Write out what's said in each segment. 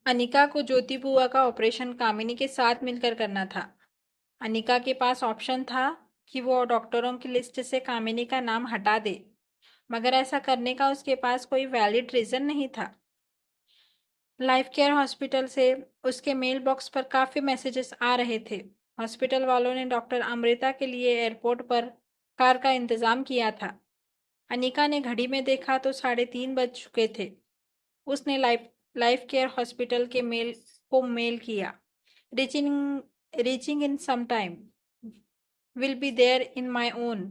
अनिका को ज्योति बुआ का ऑपरेशन कामिनी के साथ मिलकर करना था। अनिका के पास ऑप्शन था कि वो डॉक्टरों की लिस्ट से कामिनी का नाम हटा दे, मगर ऐसा करने का उसके पास कोई वैलिड रीजन नहीं था। लाइफ केयर हॉस्पिटल से उसके मेल बॉक्स पर काफी मैसेजेस आ रहे थे। हॉस्पिटल वालों ने डॉक्टर अमृता के लिए एयरपोर्ट पर कार का इंतजाम किया था। अनिका ने घड़ी में देखा तो 3:30 बज चुके थे। उसने लाइफ लाइफ केयर हॉस्पिटल के मेल किया। Reaching reaching in some time, will be there in my own.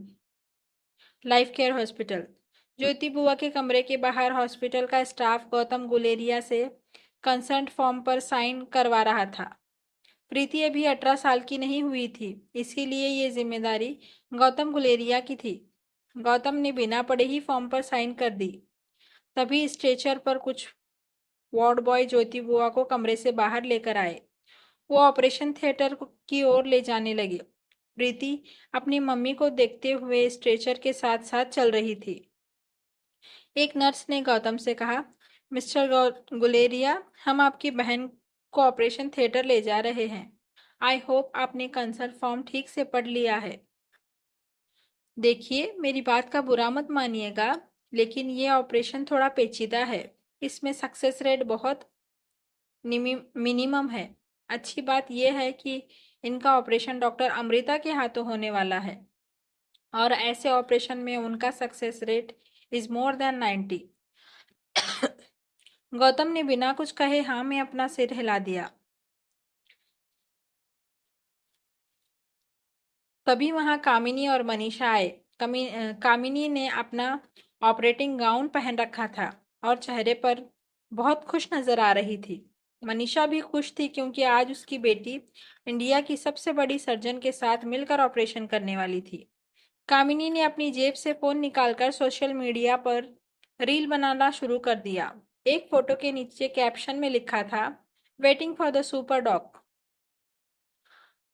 Life care hospital. Jyoti बुआ के कमरे के बाहर हॉस्पिटल का स्टाफ गौतम गुलेरिया से कंसर्ट फॉर्म पर साइन करवा रहा था। प्रीति अभी 18 साल की नहीं हुई थी, इसीलिए ये जिम्मेदारी गौतम गुलेरिया की थी। गौतम ने बिना पढ़े ही फॉर्म पर साइन कर दी। तभी स्ट्रेचर पर कुछ वार्ड बॉय ज्योति बुआ को कमरे से बाहर लेकर आए। वो ऑपरेशन थिएटर की ओर ले जाने लगे। प्रीति अपनी मम्मी को देखते हुए स्ट्रेचर के साथ साथ चल रही थी। एक नर्स ने गौतम से कहा, मिस्टर गुलेरिया, हम आपकी बहन को ऑपरेशन थिएटर ले जा रहे हैं। आई होप आपने कंसल्ट फॉर्म ठीक से पढ़ लिया है। देखिए, मेरी बात का बुरा मत मानिएगा, लेकिन ये ऑपरेशन थोड़ा पेचीदा है। इसमें सक्सेस रेट बहुत मिनिमम है। अच्छी बात यह है कि इनका ऑपरेशन डॉक्टर अमृता के हाथों होने वाला है, और ऐसे ऑपरेशन में उनका success rate is more than 90। Gautam ने बिना कुछ कहे हाँ में अपना सिर हिला दिया। तभी वहां कामिनी और मनीषा आए। कामिनी ने अपना ऑपरेटिंग गाउन पहन रखा था और चेहरे पर बहुत खुश नजर आ रही थी। मनीषा भी खुश थी क्योंकि आज उसकी बेटी इंडिया की सबसे बड़ी सर्जन के साथ मिलकर ऑपरेशन करने वाली थी। कामिनी ने अपनी जेब से फोन निकालकर सोशल मीडिया पर रील बनाना शुरू कर दिया। एक फोटो के नीचे कैप्शन में लिखा था, waiting for the super dog.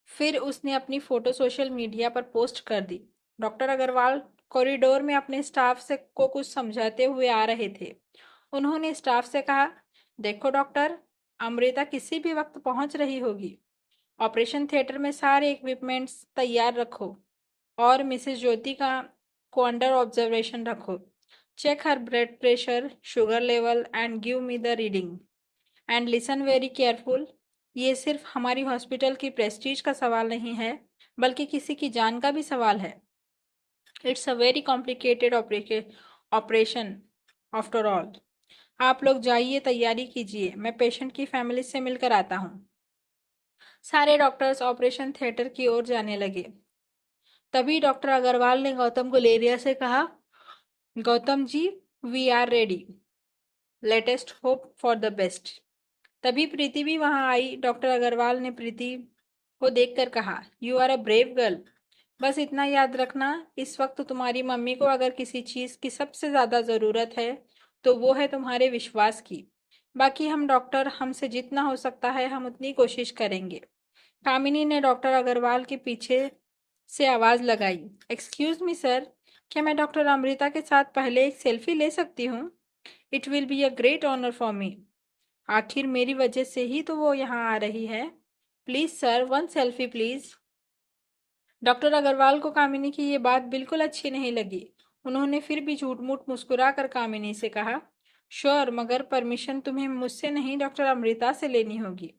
फिर उसने अपनी फोटो सोशल मीडिया पर पोस्ट कर दी। डॉक्टर अग्रवाल कॉरिडोर में अपने स्टाफ से को कुछ समझाते हुए आ रहे थे। उन्होंने स्टाफ से कहा, देखो डॉक्टर, अमृता किसी भी वक्त पहुंच रही होगी। ऑपरेशन थिएटर में सारे इक्विपमेंट्स तैयार रखो और मिसेस ज्योति का को अंडर ऑब्जर्वेशन रखो। चेक हर blood pressure, sugar level and give me the reading. And listen very careful. ये सिर्फ हमारी हॉस्पिटल की प्रेस्टीज का सवाल नहीं है, बल्कि किसी की जान का भी सवाल है। It's a very complicated operation after all. आप लोग जाइए, तैयारी कीजिए, मैं पेशेंट की फैमिली से मिलकर आता हूँ। सारे डॉक्टर्स ऑपरेशन थिएटर की ओर जाने लगे। तभी डॉक्टर अग्रवाल ने गौतम गुलेरिया से कहा, Gautam ji, we are ready, latest hope for the best. तभी प्रीति भी वहां आई। डॉक्टर अग्रवाल ने प्रीति को देखकर कहा, you are a brave girl. बस इतना याद रखना, इस वक्त तुम्हारी मम्मी को अगर किसी चीज की सबसे ज्यादा जरूरत है तो वो है तुम्हारे विश्वास की। बाकी हम डॉक्टर, हमसे जितना हो सकता है हम उतनी कोशिश करेंगे। कामिनी ने डॉक्टर अग्रवाल के पीछे से आवाज लगाई, एक्सक्यूज मी सर, क्या मैं डॉक्टर अमृता के साथ पहले एक सेल्फी ले सकती हूँ? It will be a great honour for me. आखिर मेरी वजह से ही तो वो यहाँ आ रही है। Please sir, one selfie please. Doctor Agarwal को कामिनी की ये बात बिल्कुल अच्छी नहीं लगी। उन्होंने फिर भी झूठ मूठ मुस्कुरा कर कामिनी से कहा, श्योर, मगर परमिशन तुम्हें मुझसे नहीं डॉक्टर अमृता से लेनी होगी।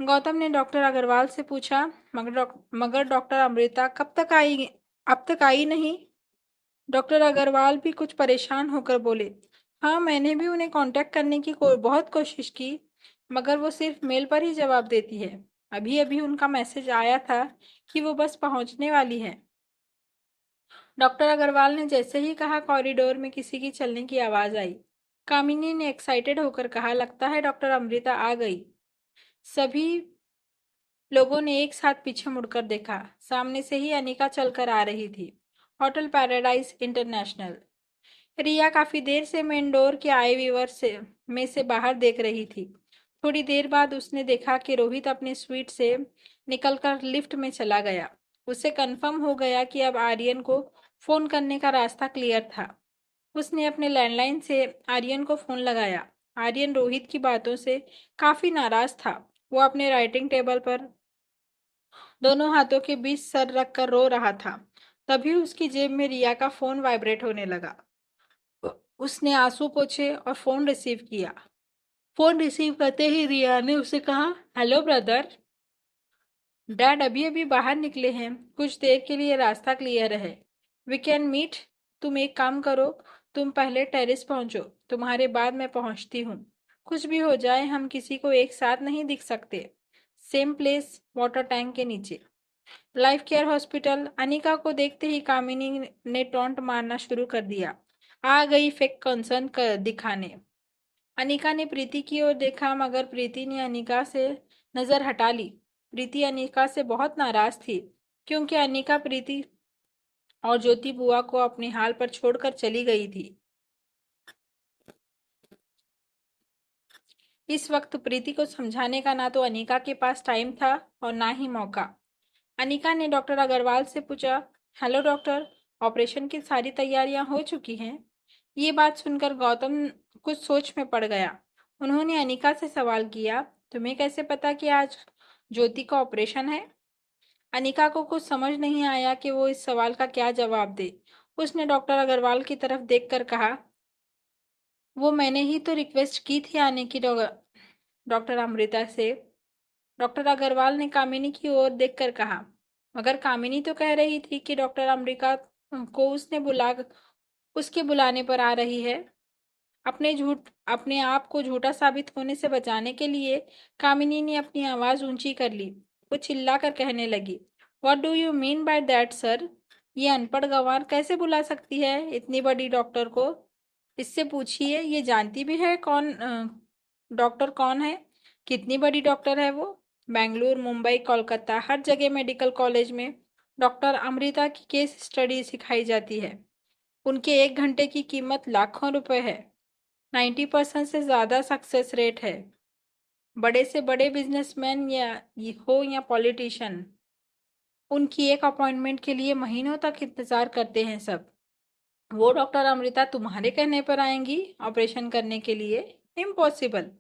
गौतम ने डॉक्टर अग्रवाल से पूछा, मगर डॉक्टर अमृता कब तक आई? अब तक आई नहीं? डॉक्टर अग्रवाल भी कुछ परेशान होकर बोले, हाँ, मैंने भी उन्हें कांटेक्ट करने की बहुत कोशिश की, मगर वो सिर्फ मेल पर ही जवाब देती है। अभी अभी उनका मैसेज आया था कि वो बस पहुंचने वाली है। डॉक्टर अग्रवाल ने जैसे ही कहा, कॉरिडोर में किसी की चलने की आवाज आई। कामिनी ने एक्साइटेड होकर कहा, लगता है डॉक्टर अमृता आ गई। सभी लोगों ने एक साथ पीछे मुड़कर देखा। सामने से ही अनिका चलकर आ रही थी। Hotel paradise international. रिया काफी देर से मेन डोर के आए व्यूअर से बाहर देख रही थी। थोड़ी देर बाद उसने देखा कि रोहित अपने स्वीट से निकलकर लिफ्ट में चला गया। उसे कंफर्म हो गया कि अब आर्यन को फोन करने का रास्ता क्लियर था। उसने अपने लैंडलाइन से आर्यन को फोन लगाया। आर्यन रोहित की बातों से काफी नाराज था। वो अपने राइटिंग टेबल पर दोनों हाथों के बीच सर रखकर रो रहा था। तभी उसकी जेब में रिया का फोन वाइब्रेट होने लगा। उसने आंसू पोंछे और फोन रिसीव किया। फोन रिसीव करते ही रिया ने उसे कहा, हेलो ब्रदर। डैड अभी अभी बाहर निकले हैं, कुछ देर के लिए रास्ता क्लियर है, वी कैन मीट। तुम एक काम करो, तुम पहले टेरेस पहुंचो, तुम्हारे बाद मैं पहुंचती हूँ। कुछ भी हो जाए हम किसी को एक साथ नहीं दिख सकते। सेम प्लेस, वाटर टैंक के नीचे, लाइफ केयर हॉस्पिटल। अनिका को देखते ही कामिनी ने टॉन्ट मारना शुरू कर दिया। आ गई फेक कंसर्न दिखाने। अनिका ने प्रीति की ओर देखा, मगर प्रीति ने अनिका से नजर हटा ली। प्रीति अनिका से बहुत नाराज थी, क्योंकि अनिका प्रीति और ज्योति बुआ को अपने हाल पर छोड़कर चली गई थी। इस वक्त प्रीति को समझाने का ना तो अनिका के पास टाइम था और ना ही मौका। अनिका ने डॉक्टर अग्रवाल से पूछा, हेलो डॉक्टर, ऑपरेशन की सारी तैयारियां हो चुकी हैं? ये बात सुनकर गौतम कुछ सोच में पड़ गया। उन्होंने अनिका से सवाल किया, तुम्हें कैसे पता कि आज ज्योति का ऑपरेशन है? अनिका को कुछ समझ नहीं आया कि वो इस सवाल का क्या जवाब दे। उसने डॉक्टर अग्रवाल की तरफ देखकर कहा, वो मैंने ही तो रिक्वेस्ट की थी आने की डॉक्टर अमृता से। डॉक्टर अग्रवाल ने कामिनी की ओर देखकर कहा, मगर कामिनी तो कह रही थी कि डॉक्टर अमृता को उसके बुलाने पर आ रही है। अपने आप को झूठा साबित होने से बचाने के लिए कामिनी ने अपनी आवाज ऊंची कर ली। वो चिल्लाकर कहने लगी, what do you mean by that sir? ये अनपढ़ गंवार कैसे बुला सकती है इतनी बड़ी डॉक्टर को? इससे पूछिए, ये जानती भी है डॉक्टर कौन है, कितनी बड़ी डॉक्टर है वो? बेंगलुरु, मुंबई, कोलकाता, हर जगह मेडिकल कॉलेज में डॉक्टर अमृता की केस स्टडी सिखाई जाती है। उनके 1 घंटे की कीमत लाखों रुपए है। 90% से ज्यादा सक्सेस रेट है। बड़े से बड़े बिजनेसमैन या पॉलिटिशियन, उनकी एक अपॉइंटमेंट के लिए महीनों तक इंतजार करते हैं सब। वो डॉक्टर अमृता तुम्हारे कहने पर आएंगी ऑपरेशन करने के लिए? इम्पॉसिबल।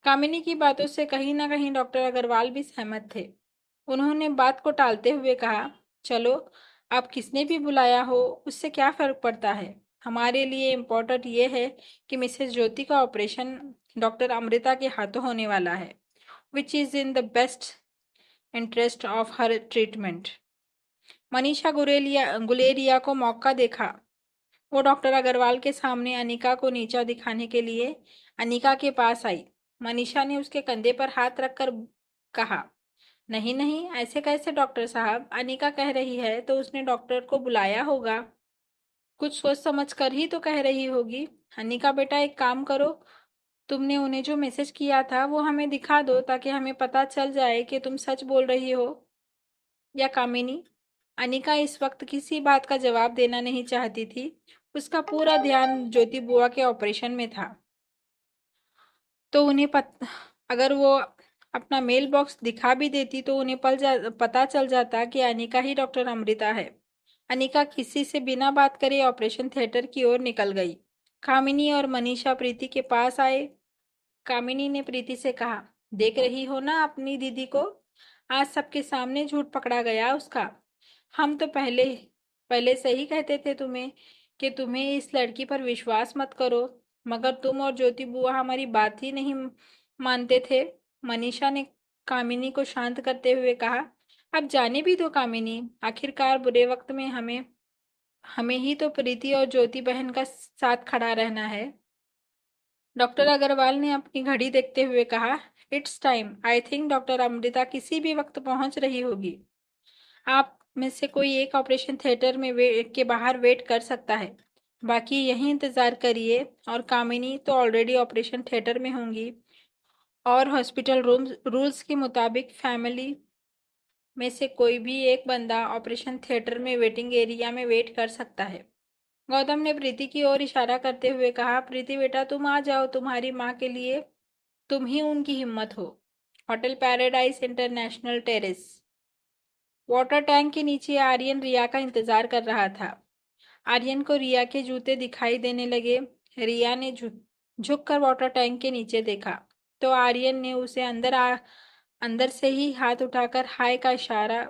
कामिनी की बातों से कहीं ना कहीं डॉक्टर अग्रवाल भी सहमत थे। उन्होंने बात को टालते हुए कहा, चलो, आप किसने भी बुलाया हो उससे क्या फर्क पड़ता है। हमारे लिए इम्पोर्टेंट ये है कि मिसेस ज्योति का ऑपरेशन डॉक्टर अमृता के हाथों होने वाला है, which is in the best interest of her treatment. Manisha Guleria को मौका देखा। वो डॉक्टर अग्रवाल के सामने अनिका को नीचा दिखाने के लिए अनिका के पास आई। मनीषा ने उसके कंधे पर हाथ रखकर कहा, नहीं नहीं, ऐसे कैसे डॉक्टर साहब, अनिका कह रही है तो उसने डॉक्टर को बुलाया होगा। कुछ सोच समझ कर ही तो कह रही होगी। अनिका बेटा, एक काम करो, तुमने उन्हें जो मैसेज किया था वो हमें दिखा दो, ताकि हमें पता चल जाए कि तुम सच बोल रही हो या कामिनी। अनिका इस वक्त किसी बात का जवाब देना नहीं चाहती थी। उसका पूरा ध्यान ज्योति बुआ के ऑपरेशन में था। तो अगर वो अपना मेल बॉक्स दिखा भी देती तो उन्हें पता चल जाता कि अनिका ही डॉक्टर अमृता है। अनिका किसी से बिना बात करे ऑपरेशन थिएटर की ओर निकल गई। कामिनी और मनीषा प्रीति के पास आए। कामिनी ने प्रीति से कहा, देख रही हो ना अपनी दीदी को, आज सबके सामने झूठ पकड़ा गया उसका। हम तो पहले पहले से ही कहते थे तुम्हें कि तुम्हें इस लड़की पर विश्वास मत करो, मगर तुम और ज्योति बुआ हमारी बात ही नहीं मानते थे। मनीषा ने कामिनी को शांत करते हुए कहा, अब जाने भी दो कामिनी, आखिरकार बुरे वक्त में हमें हमें ही तो प्रीति और ज्योति बहन का साथ खड़ा रहना है। डॉक्टर अग्रवाल ने अपनी घड़ी देखते हुए कहा, it's time. I think doctor Amrita किसी भी वक्त पहुंच रही होगी। आप में से कोई एक ऑपरेशन थिएटर में के बाहर वेट कर सकता है, बाकी यहीं इंतजार करिए। और कामिनी तो ऑलरेडी ऑपरेशन थिएटर में होंगी, और हॉस्पिटल रूल्स के मुताबिक फैमिली में से कोई भी एक बंदा ऑपरेशन थिएटर में वेटिंग एरिया में वेट कर सकता है। गौतम ने प्रीति की ओर इशारा करते हुए कहा, प्रीति बेटा, तुम आ जाओ, तुम्हारी माँ के लिए तुम ही उनकी हिम्मत हो। Hotel paradise international terrace, water tank के नीचे आर्यन रिया का इंतजार कर रहा था। आर्यन को रिया के जूते दिखाई देने लगे। रिया ने झुककर वाटर टैंक के नीचे देखा तो आर्यन ने उसे अंदर से ही हाथ उठाकर हाय का इशारा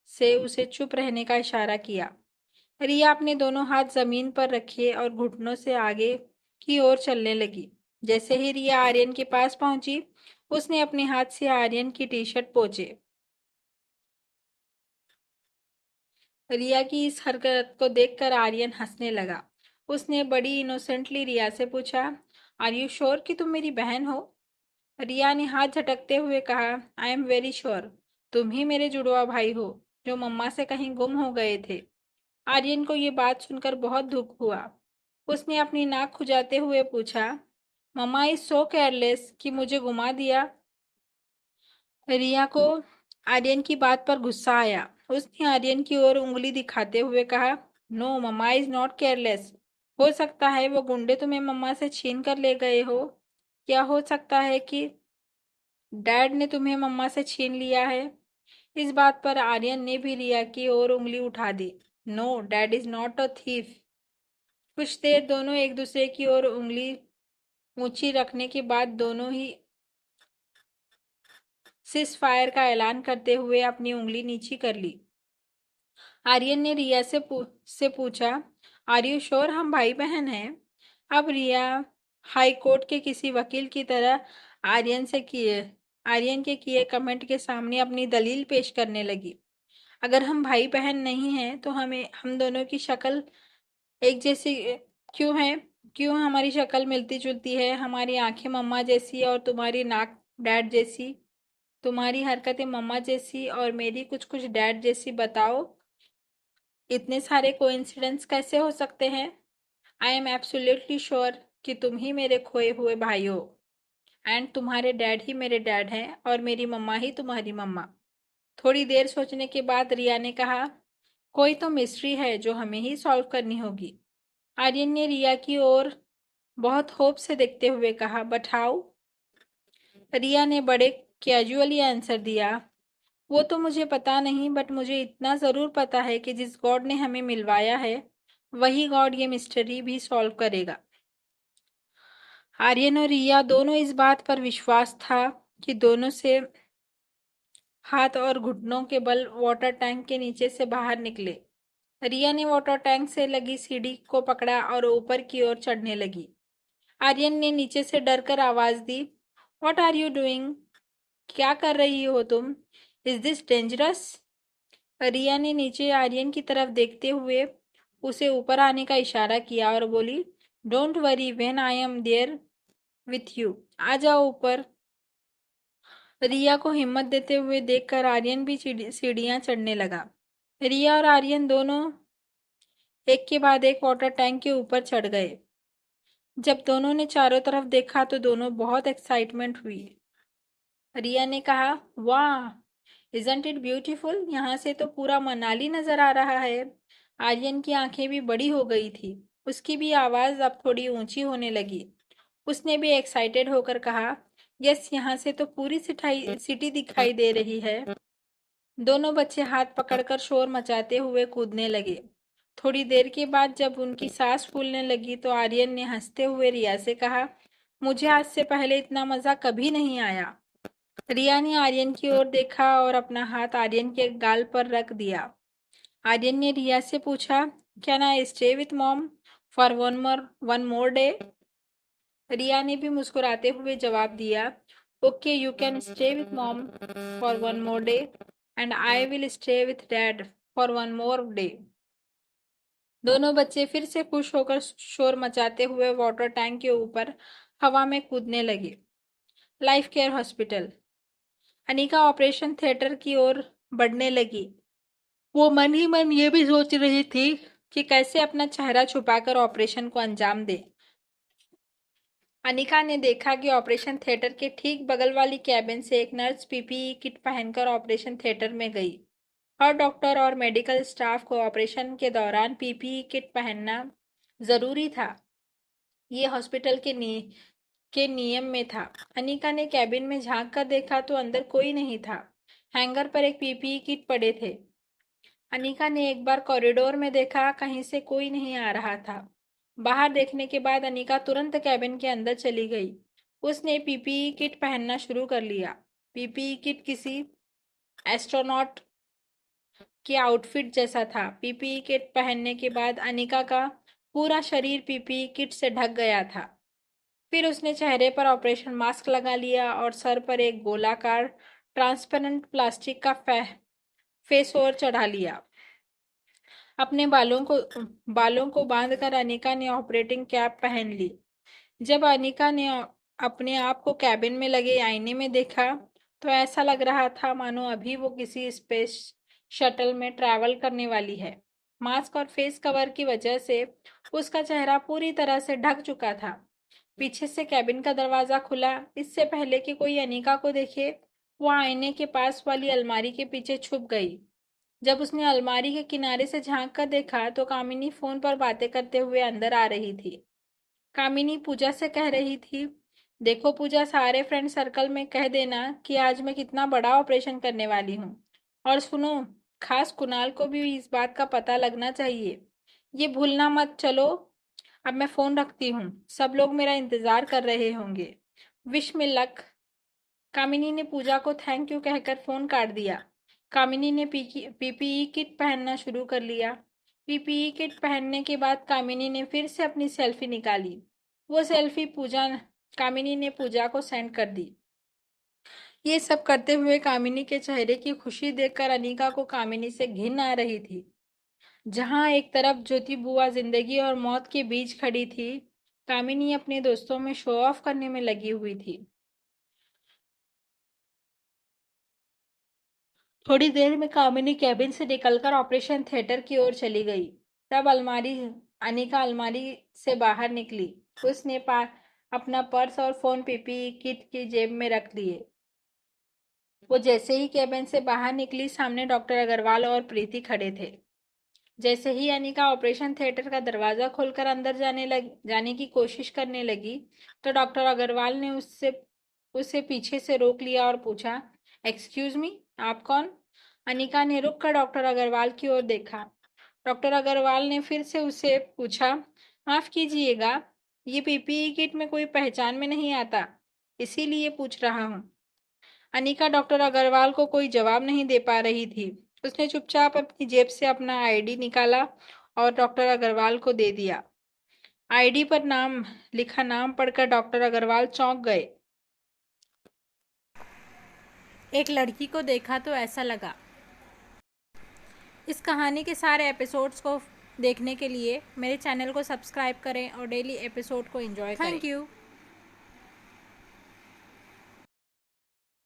से उसे चुप रहने का इशारा किया। रिया अपने दोनों हाथ जमीन पर रखे और घुटनों से आगे की ओर चलने लगी। जैसे ही रिया आर्यन के पास पहुंची, उसने अपने हाथ से आर्यन की टी शर्ट पोंछे। रिया की इस हरकत को देखकर आर्यन हंसने लगा। उसने बड़ी इनोसेंटली रिया से पूछा, आर यू श्योर कि तुम मेरी बहन हो? रिया ने हाथ झटकते हुए कहा, आई एम वेरी श्योर। तुम ही मेरे जुड़वा भाई हो जो मम्मा से कहीं गुम हो गए थे। आर्यन को ये बात सुनकर बहुत दुख हुआ। उसने अपनी नाक खुजाते हुए पूछा, मम्मा इज सो केयरलेस कि मुझे घुमा दिया। रिया को आर्यन की बात पर गुस्सा आया। उसने आर्यन की ओर उंगली दिखाते हुए कहा, no mamma is not careless. हो सकता है वो गुंडे तुम्हें मम्मा से छीन कर ले गए हो, या हो सकता है कि डैड ने तुम्हें मम्मा से छीन लिया है। इस बात पर आर्यन ने भी रिया की ओर उंगली उठा दी। No, dad is not a thief. कुछ देर दोनों एक दूसरे की ओर उंगली ऊंची रखने के बाद दोनों ही सिस फायर का ऐलान करते हुए अपनी उंगली नीची कर ली। आर्यन ने रिया से पूछा, आर यू श्योर हम भाई बहन हैं? अब रिया हाई कोर्ट के किसी वकील की तरह आर्यन के किए कमेंट के सामने अपनी दलील पेश करने लगी। अगर हम भाई बहन नहीं हैं तो हम दोनों की शक्ल एक जैसी क्यों है? क्यों हमारी शक्ल मिलती जुलती है? हमारी आंखें मम्मा जैसी और तुम्हारी नाक डैड जैसी, तुम्हारी हरकतें मम्मा जैसी और मेरी कुछ कुछ डैड जैसी। बताओ, इतने सारे कोइंसिडेंस कैसे हो सकते हैं? आई एम एब्सोल्युटली श्योर कि तुम ही मेरे खोए हुए भाई हो, एंड तुम्हारे डैड ही मेरे डैड हैं और मेरी मम्मा ही तुम्हारी मम्मा। थोड़ी देर सोचने के बाद रिया ने कहा, कोई तो मिस्ट्री है जो हमें ही सॉल्व करनी होगी। आर्यन ने रिया की ओर बहुत होप से देखते हुए कहा, बट हाउ? रिया ने बड़े कैजुअली आंसर दिया, वो तो मुझे पता नहीं, बट मुझे इतना ज़रूर पता है कि जिस गॉड ने हमें मिलवाया है वही गॉड ये मिस्ट्री भी सॉल्व करेगा। आर्यन और रिया दोनों इस बात पर विश्वास था कि दोनों से हाथ और घुटनों के बल वाटर टैंक के नीचे से बाहर निकले। रिया ने वाटर टैंक से लगी सीढ़ी को पकड़ा और ऊपर की ओर चढ़ने लगी। आर्यन ने नीचे से डरकर आवाज दी, व्हाट आर यू डूइंग? क्या कर रही हो तुम? Is this dangerous? रिया ने नीचे आर्यन की तरफ देखते हुए उसे ऊपर आने का इशारा किया और बोली, don't worry when I am there with you. आ जाओ ऊपर। रिया को हिम्मत देते हुए देखकर आर्यन भी सीढ़ियां चढ़ने लगा। रिया और आर्यन दोनों एक के बाद एक वाटर टैंक के ऊपर चढ़ गए। जब दोनों ने चारों तरफ देखा तो दोनों बहुत एक्साइटमेंट हुई। रिया ने कहा, वाह, इजंट इट ब्यूटीफुल? यहाँ से तो पूरा मनाली नजर आ रहा है। आर्यन की आंखें भी बड़ी हो गई थी। उसकी भी आवाज अब थोड़ी ऊंची होने लगी। उसने भी एक्साइटेड होकर कहा, यस, यहाँ से तो पूरी सिटी दिखाई दे रही है। दोनों बच्चे हाथ पकड़कर शोर मचाते हुए कूदने लगे। थोड़ी देर के बाद जब उनकी सांस फूलने लगी तो आर्यन ने हंसते हुए रिया से कहा, मुझे आज से पहले इतना मजा कभी नहीं आया। रिया ने आर्यन की ओर देखा और अपना हाथ आर्यन के गाल पर रख दिया। आर्यन ने रिया से पूछा, can I stay with mom for one more day? Riya ने भी मुस्कुराते हुए जवाब दिया, okay, you can stay with mom for one more day and I will stay with dad for one more day. दोनों बच्चे फिर से खुश होकर शोर मचाते हुए वाटर टैंक के ऊपर हवा में कूदने लगे। Life care hospital. Anika operation theatre की ओर बढ़ने लगी। वो मन ही मन ये भी सोच रही थी कि कैसे अपना चेहरा छुपाकर ऑपरेशन को अंजाम दे। अनिका ने देखा कि ऑपरेशन थिएटर के ठीक बगल वाली कैबिन से एक नर्स पीपीई किट पहनकर ऑपरेशन थिएटर में गई। हर डॉक्टर और मेडिकल स्टाफ को ऑपरेशन के दौरान पीपीई किट पहनना जरूरी था। ये हॉस्पिटल के नियम में था। अनिका ने कैबिन में झांक कर देखा तो अंदर कोई नहीं था। हैंगर पर एक पीपीई किट पड़े थे। अनिका ने एक बार कॉरिडोर में देखा, कहीं से कोई नहीं आ रहा था। बाहर देखने के बाद अनिका तुरंत कैबिन के अंदर चली गई। उसने पीपीई किट पहनना शुरू कर लिया। पीपीई किट किसी एस्ट्रोनॉट के आउटफिट जैसा था। पीपीई किट पहनने के बाद अनिका का पूरा शरीर पीपीई किट से ढक गया था। फिर उसने चेहरे पर ऑपरेशन मास्क लगा लिया और सर पर एक गोलाकार ट्रांसपेरेंट प्लास्टिक का फेस ओवर चढ़ा लिया। अपने बालों को बांधकर अनिका ने ऑपरेटिंग कैप पहन ली। जब अनिका ने अपने आप को कैबिन में लगे आईने में देखा तो ऐसा लग रहा था मानो अभी वो किसी स्पेस शटल में ट्रैवल करने वाली है। मास्क और फेस कवर की वजह से उसका चेहरा पूरी तरह से ढक चुका था। पीछे से कैबिन का दरवाजा खुला। इससे पहले कि कोई अनिका को देखे, वो आईने के पास वाली अलमारी के पीछे छुप गई। जब उसने अलमारी के किनारे से झांक कर देखा तो कामिनी फोन पर बातें करते हुए अंदर आ रही थी। कामिनी पूजा से कह रही थी, देखो पूजा, सारे फ्रेंड सर्कल में कह देना कि आज मैं कितना बड़ा ऑपरेशन करने वाली हूँ। और सुनो, खास कुणाल को भी इस बात का पता लगना चाहिए। ये भूलना मत। चलो अब मैं फोन रखती हूँ, सब लोग मेरा इंतजार कर रहे होंगे। Wish me luck. कामिनी ने पूजा को थैंक यू कहकर फोन काट दिया। कामिनी ने पीपीई किट पहनना शुरू कर लिया। पीपीई किट पहनने के बाद कामिनी ने फिर से अपनी सेल्फी निकाली। वो सेल्फी कामिनी ने पूजा को सेंड कर दी। ये सब करते हुए कामिनी के चेहरे की खुशी देखकर अनिका को कामिनी से घिन आ रही थी। जहां एक तरफ ज्योति बुआ जिंदगी और मौत के बीच खड़ी थी, कामिनी अपने दोस्तों में शो ऑफ करने में लगी हुई थी। थोड़ी देर में कामिनी कैबिन से निकलकर ऑपरेशन थिएटर की ओर चली गई। तब अनिका अलमारी से बाहर निकली। उसने अपना पर्स और फोन पीपीई किट की जेब में रख लिए। वो जैसे ही कैबिन से बाहर निकली, सामने डॉक्टर अग्रवाल और प्रीति खड़े थे। जैसे ही अनिका ऑपरेशन थिएटर का दरवाजा खोलकर अंदर जाने की कोशिश करने लगी तो डॉक्टर अग्रवाल ने उसे पीछे से रोक लिया और पूछा, एक्सक्यूज मी, आप कौन? अनिका ने रुक कर डॉक्टर अग्रवाल की ओर देखा। डॉक्टर अग्रवाल ने फिर से उसे पूछा, माफ कीजिएगा, ये पीपीई किट में कोई पहचान में नहीं आता, इसीलिए पूछ रहा हूँ। अनिका डॉक्टर अग्रवाल को कोई जवाब नहीं दे पा रही थी। उसने चुपचाप अपनी जेब से अपना आईडी निकाला और डॉक्टर अग्रवाल को दे दिया। आईडी पर नाम पढ़कर डॉक्टर अग्रवाल चौंक गए। एक लड़की को देखा तो ऐसा लगा। इस कहानी के सारे एपिसोड्स को देखने के लिए मेरे चैनल को सब्सक्राइब करें और डेली एपिसोड को एंजॉय करें। Thank you.